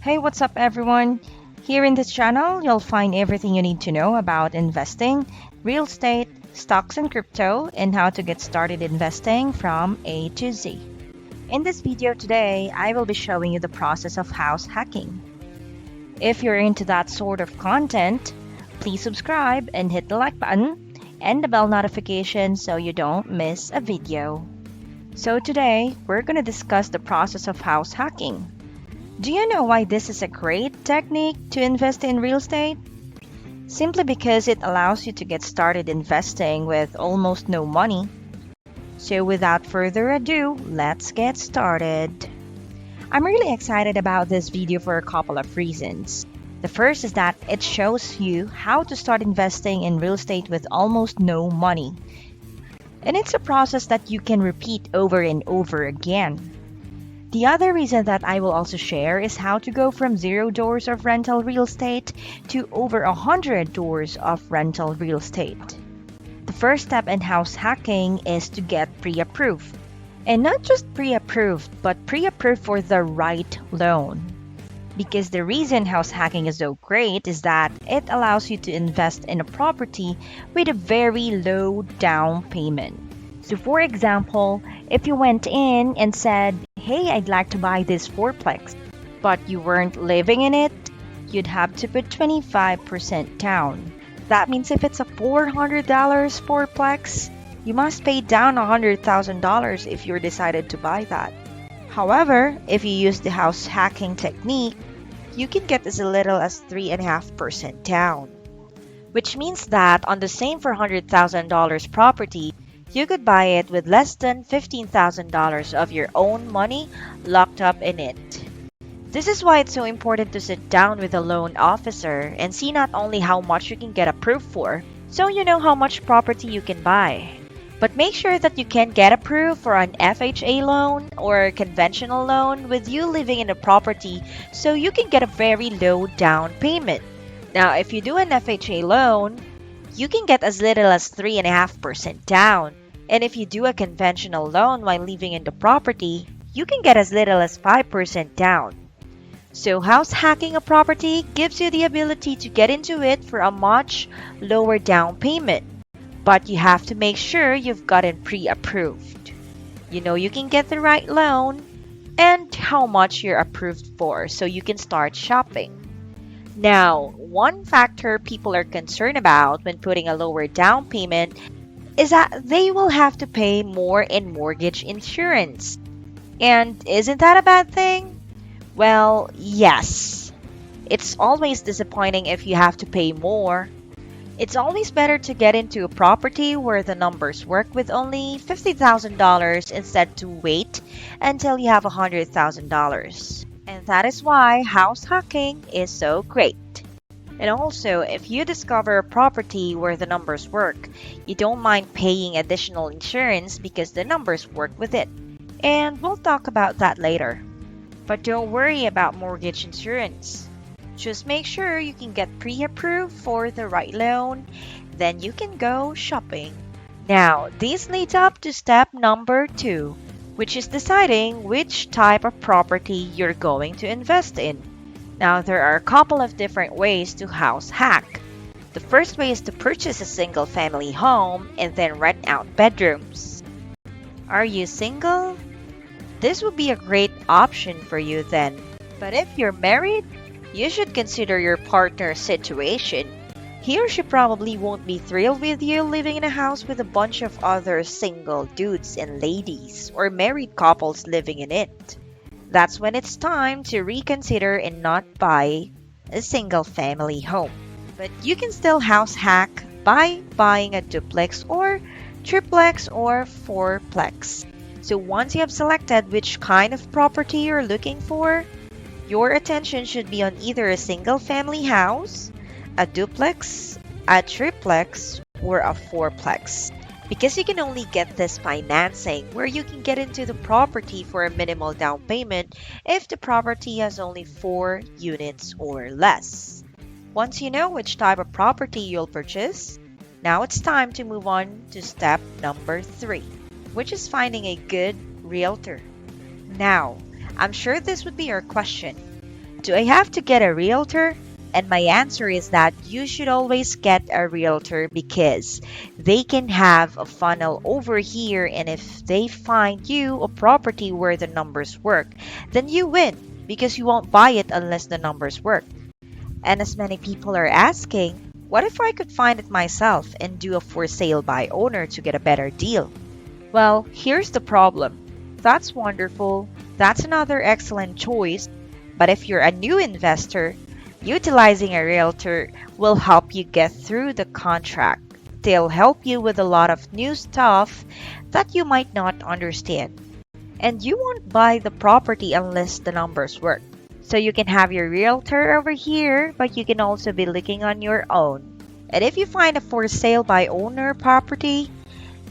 Hey, what's up, everyone? Here in this channel, you'll find everything you need to know about investing, real estate, stocks and crypto, and how to get started investing from A to Z. In this video today, I will be showing you the process of house hacking. If you're into that sort of content, please subscribe and hit the like button and the bell notification so you don't miss a video. So today, we're going to discuss the process of house hacking. Do you know why this is a great technique to invest in real estate? Simply because it allows you to get started investing with almost no money. So without further ado, let's get started. I'm really excited about this video for a couple of reasons. The first is that it shows you how to start investing in real estate with almost no money. And it's a process that you can repeat over and over again. The other reason that I will also share is how to go from 0 doors of rental real estate to over 100 doors of rental real estate. The first step in house hacking is to get pre-approved. And not just pre-approved, but pre-approved for the right loan. Because the reason house hacking is so great is that it allows you to invest in a property with a very low down payment. So for example, if you went in and said, hey, I'd like to buy this fourplex, but you weren't living in it, you'd have to put 25% down. That means if it's a $400 fourplex, you must pay down $100,000 if you're decided to buy that. However, if you use the house hacking technique, you can get as little as 3.5% down. Which means that on the same $400,000 property, you could buy it with less than $15,000 of your own money locked up in it. This is why it's so important to sit down with a loan officer and see not only how much you can get approved for, so you know how much property you can buy. But make sure that you can get approved for an FHA loan or conventional loan with you living in the property so you can get a very low down payment. Now, if you do an FHA loan, you can get as little as 3.5% down. And if you do a conventional loan while living in the property, you can get as little as 5% down. So house hacking a property gives you the ability to get into it for a much lower down payment. But you have to make sure you've gotten pre-approved. You know you can get the right loan and how much you're approved for so you can start shopping. Now, one factor people are concerned about when putting a lower down payment is that they will have to pay more in mortgage insurance. And isn't that a bad thing? Well, yes. It's always disappointing if you have to pay more. It's always better to get into a property where the numbers work with only $50,000 instead to wait until you have $100,000. And that is why house hacking is so great. And also, if you discover a property where the numbers work, you don't mind paying additional insurance because the numbers work with it. And we'll talk about that later. But don't worry about mortgage insurance. Just make sure you can get pre-approved for the right loan, then you can go shopping. Now, this leads up to step number 2, which is deciding which type of property you're going to invest in. Now, there are a couple of different ways to house hack. The first way is to purchase a single family home and then rent out bedrooms. Are you single? This would be a great option for you then. But if you're married, you should consider your partner's situation. He or she probably won't be thrilled with you living in a house with a bunch of other single dudes and ladies or married couples living in it. That's when it's time to reconsider and not buy a single family home. But you can still house hack by buying a duplex or triplex or fourplex. So once you have selected which kind of property you're looking for, your attention should be on either a single family house, a duplex, a triplex, or a fourplex. Because you can only get this financing where you can get into the property for a minimal down payment if the property has only 4 units or less. Once you know which type of property you'll purchase, now it's time to move on to step number 3, which is finding a good realtor. Now, I'm sure this would be your question. Do I have to get a realtor? And my answer is that you should always get a realtor because they can have a funnel over here, and if they find you a property where the numbers work, then you win because you won't buy it unless the numbers work. And as many people are asking, what if I could find it myself and do a for sale by owner to get a better deal? Well, here's the problem. That's wonderful. That's another excellent choice. But if you're a new investor, utilizing a realtor will help you get through the contract. They'll help you with a lot of new stuff that you might not understand. And you won't buy the property unless the numbers work. So you can have your realtor over here, but you can also be looking on your own. And if you find a for sale by owner property,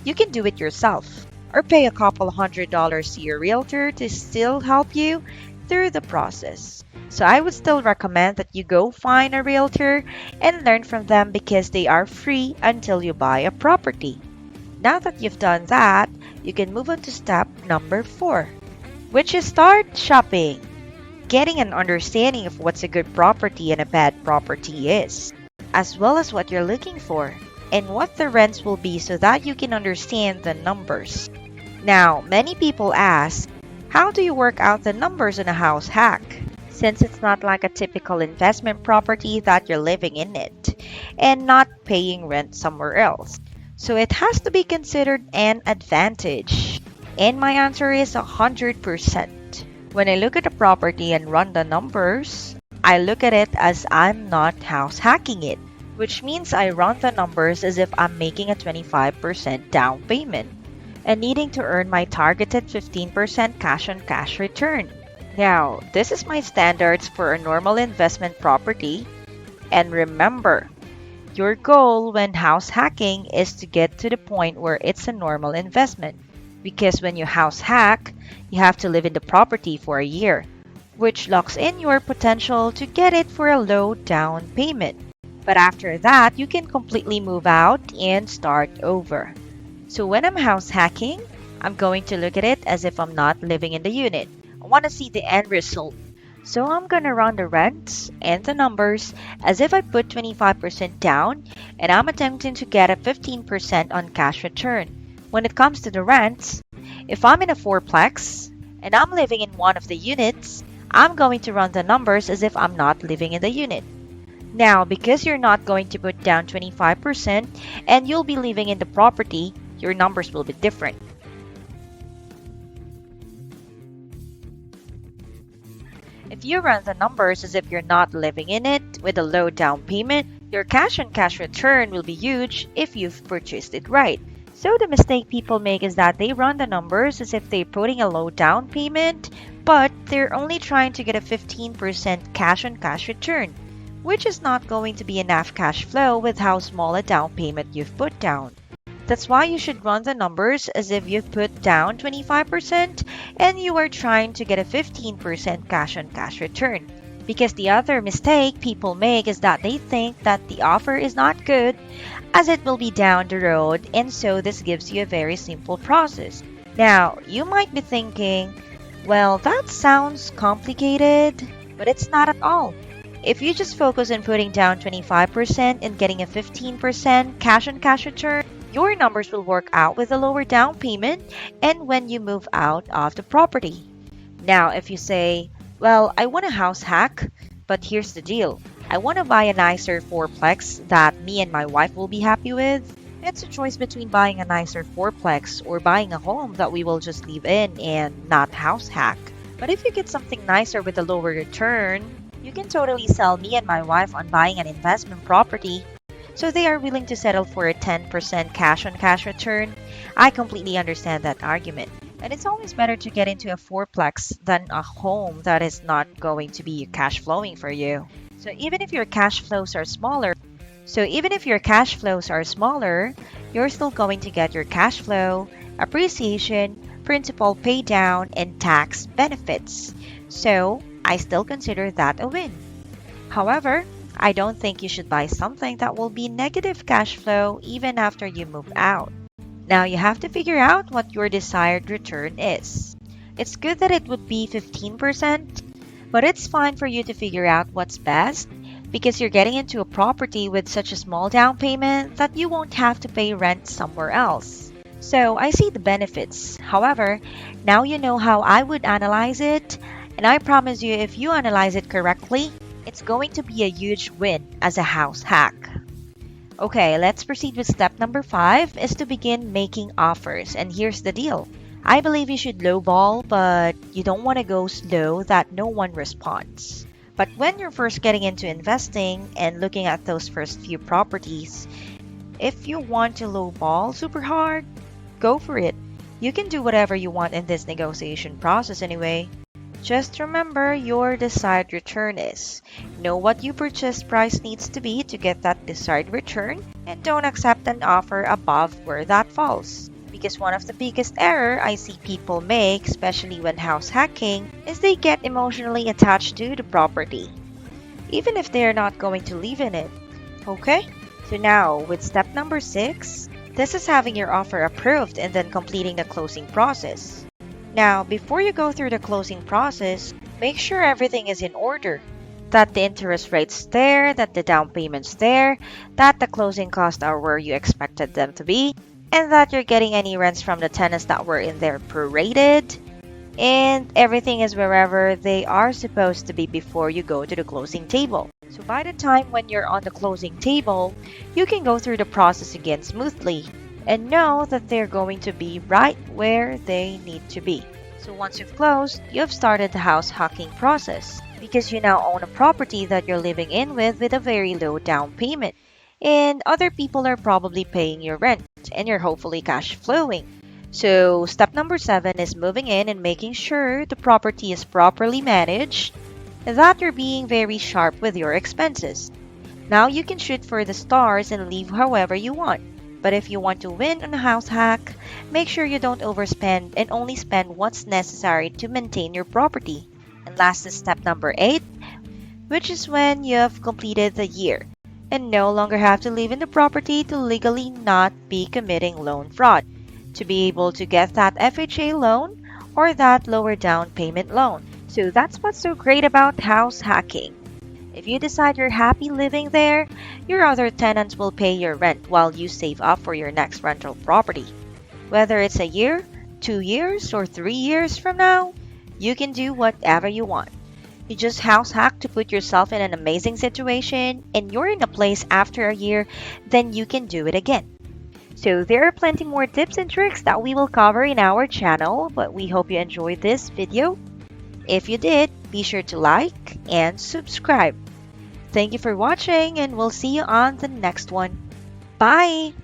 you can do it yourself or pay a couple $100 to your realtor to still help you through the process. So I would still recommend that you go find a realtor and learn from them because they are free until you buy a property. Now that you've done that, you can move on to step number 4, which is start shopping. Getting an understanding of what's a good property and a bad property is, as well as what you're looking for and what the rents will be so that you can understand the numbers. Now, many people ask, how do you work out the numbers in a house hack? Since it's not like a typical investment property that you're living in it and not paying rent somewhere else. So it has to be considered an advantage. And my answer is 100%. When I look at a property and run the numbers, I look at it as I'm not house hacking it, which means I run the numbers as if I'm making a 25% down payment and needing to earn my targeted 15% cash on cash return. Now, this is my standards for a normal investment property. And remember, your goal when house hacking is to get to the point where it's a normal investment. Because when you house hack, you have to live in the property for a year, which locks in your potential to get it for a low down payment. But after that, you can completely move out and start over. So when I'm house hacking, I'm going to look at it as if I'm not living in the unit. I want to see the end result. So I'm going to run the rents and the numbers as if I put 25% down and I'm attempting to get a 15% on cash return. When it comes to the rents, if I'm in a fourplex and I'm living in one of the units, I'm going to run the numbers as if I'm not living in the unit. Now, because you're not going to put down 25% and you'll be living in the property, your numbers will be different. If you run the numbers as if you're not living in it with a low down payment, your cash on cash return will be huge if you've purchased it right. So the mistake people make is that they run the numbers as if they're putting a low down payment, but they're only trying to get a 15% cash on cash return, which is not going to be enough cash flow with how small a down payment you've put down. That's why you should run the numbers as if you've put down 25% and you are trying to get a 15% cash on cash return. Because the other mistake people make is that they think that the offer is not good as it will be down the road, and so this gives you a very simple process. Now, you might be thinking, well, that sounds complicated, but it's not at all. If you just focus on putting down 25% and getting a 15% cash on cash return, your numbers will work out with a lower down payment and when you move out of the property. Now, if you say, well, I want a house hack, but here's the deal. I want to buy a nicer fourplex that me and my wife will be happy with. It's a choice between buying a nicer fourplex or buying a home that we will just live in and not house hack. But if you get something nicer with a lower return, you can totally sell me and my wife on buying an investment property. So they are willing to settle for a 10% cash on cash return. I completely understand that argument. And it's always better to get into a fourplex than a home that is not going to be cash flowing for you. So even if your cash flows are smaller, you're still going to get your cash flow, appreciation, principal pay down, and tax benefits. So I still consider that a win. However, I don't think you should buy something that will be negative cash flow even after you move out. Now you have to figure out what your desired return is. It's good that it would be 15%, But it's fine for you to figure out what's best because you're getting into a property with such a small down payment that you won't have to pay rent somewhere else. So I see the benefits. However, now you know how I would analyze it, and I promise you if you analyze it correctly, it's going to be a huge win as a house hack. Okay, let's proceed with step number 5 is to begin making offers. And here's the deal. I believe you should lowball, but you don't want to go slow that no one responds. But when you're first getting into investing and looking at those first few properties, if you want to lowball super hard, go for it. You can do whatever you want in this negotiation process anyway. Just remember your desired return is. Know what your purchase price needs to be to get that desired return, and don't accept an offer above where that falls. Because one of the biggest error I see people make, especially when house hacking, is they get emotionally attached to the property, even if they're not going to live in it. Okay? So now, with step number 6, this is having your offer approved and then completing the closing process. Now, before you go through the closing process, make sure everything is in order. That the interest rate's there, that the down payment's there, that the closing costs are where you expected them to be, and that you're getting any rents from the tenants that were in there prorated, and everything is wherever they are supposed to be before you go to the closing table. So by the time when you're on the closing table, you can go through the process again smoothly and know that they're going to be right where they need to be. So once you've closed, you've started the house hacking process because you now own a property that you're living in with a very low down payment. And other people are probably paying your rent and you're hopefully cash flowing. So step number 7 is moving in and making sure the property is properly managed and that you're being very sharp with your expenses. Now you can shoot for the stars and leave however you want. But if you want to win on a house hack, make sure you don't overspend and only spend what's necessary to maintain your property. And last is step number 8, which is when you've completed the year and no longer have to live in the property to legally not be committing loan fraud, to be able to get that FHA loan or that lower down payment loan. So that's what's so great about house hacking. If you decide you're happy living there, your other tenants will pay your rent while you save up for your next rental property. Whether it's a year, 2 years, or 3 years from now, you can do whatever you want. You just house hack to put yourself in an amazing situation and you're in a place after a year, then you can do it again. So there are plenty more tips and tricks that we will cover in our channel, but we hope you enjoyed this video. If you did, be sure to like and subscribe. Thank you for watching and we'll see you on the next one. Bye!